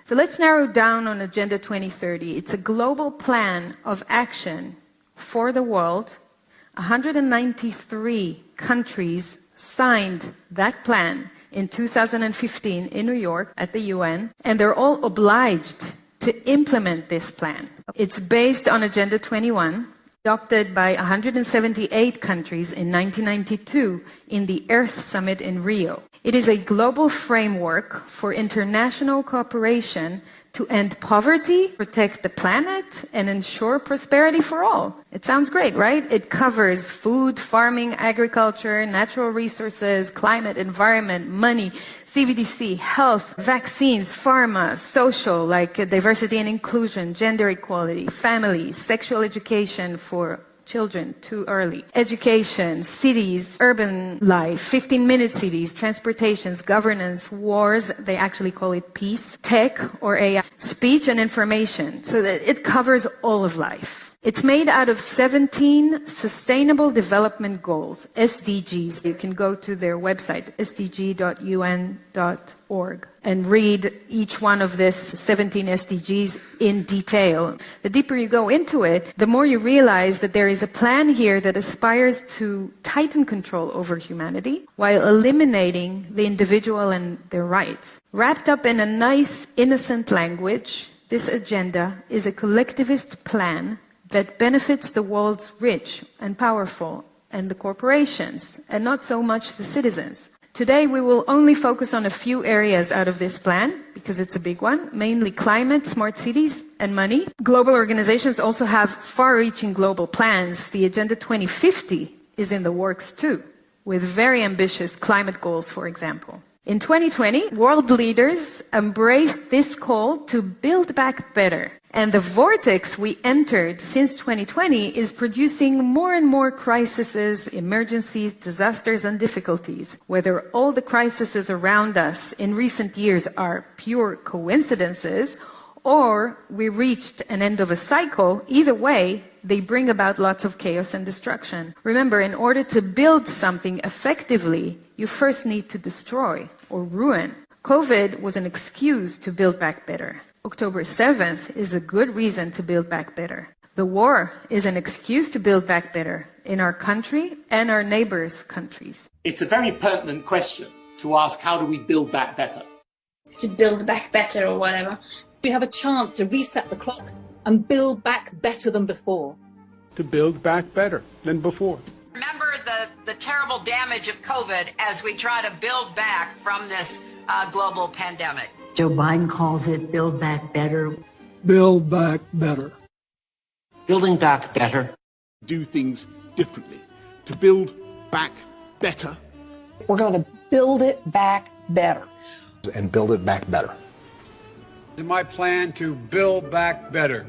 So let's narrow down on Agenda 2030. It's a global plan of action for the world. 193 countries signed that plan in 2015 in New York at the UN, and they're all obliged to implement this plan. It's based on Agenda 21, adopted by 178 countries in 1992 in the Earth Summit in Rio. It is a global framework for international cooperation to end poverty, protect the planet, and ensure prosperity for all. It sounds great, right? It covers food, farming, agriculture, natural resources, climate, environment, money, CBDC, health, vaccines, pharma, social, like diversity and inclusion, gender equality, family, sexual education for children too early, education, cities, urban life, 15-minute cities, transportations, governance, wars, they actually call it peace, tech or AI, speech and information, so that it covers all of life. It's made out of 17 Sustainable Development Goals, SDGs. You can go to their website, sdg.un.org, and read each one of these 17 SDGs in detail. The deeper you go into it, the more you realize that there is a plan here that aspires to tighten control over humanity while eliminating the individual and their rights. Wrapped up in a nice, innocent language, this agenda is a collectivist plan that benefits the world's rich and powerful and the corporations, and not so much the citizens. Today we will only focus on a few areas out of this plan, because it's a big one, mainly climate, smart cities, and money. Global organizations also have far-reaching global plans. The Agenda 2050 is in the works too, with very ambitious climate goals, for example. In 2020, world leaders embraced this call to build back better. And the vortex we entered since 2020 is producing more and more crises, emergencies, disasters, and difficulties. Whether all the crises around us in recent years are pure coincidences, or we reached an end of a cycle, either way, they bring about lots of chaos and destruction. Remember, in order to build something effectively, you first need to destroy or ruin. COVID was an excuse to build back better. October 7th is a good reason to build back better. The war is an excuse to build back better in our country and our neighbors' countries. It's a very pertinent question to ask, how do we build back better? To build back better or whatever. We have a chance to reset the clock and build back better than before. To build back better than before. Remember the terrible damage of COVID as we try to build back from this global pandemic. Joe Biden calls it Build Back Better. Build back better. Building back better. Do things differently. To build back better. We're going to build it back better. And build it back better. It's my plan to build back better.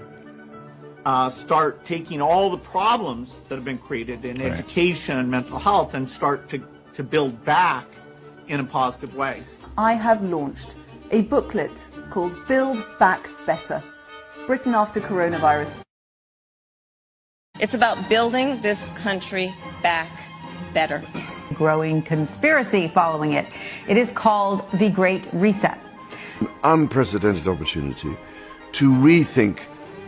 Start taking all the problems that have been created in education and mental health and start to build back in a positive way. I have launched a booklet called Build Back Better, Britain After Coronavirus. It's about building this country back better. Growing conspiracy following it. It is called the Great Reset. An unprecedented opportunity to rethink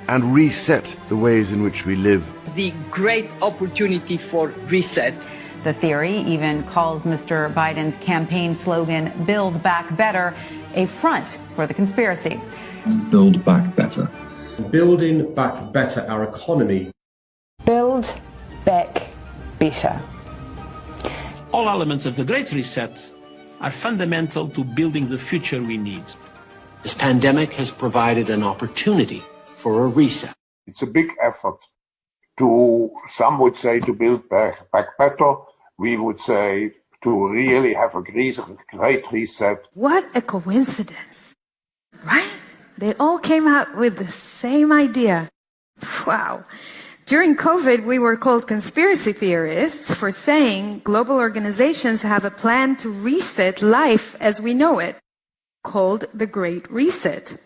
and reset the ways in which we live. The great opportunity for reset. The theory even calls Mr. Biden's campaign slogan, Build Back Better, a front for the conspiracy. Build back better. Building back better our economy. Build back better. All elements of the Great Reset are fundamental to building the future we need. This pandemic has provided an opportunity for a reset. It's a big effort to, some would say, to build back better. We would say to really have a great reset. What a coincidence, right? They all came out with the same idea. Wow. During COVID, we were called conspiracy theorists for saying global organizations have a plan to reset life as we know it, called the Great Reset.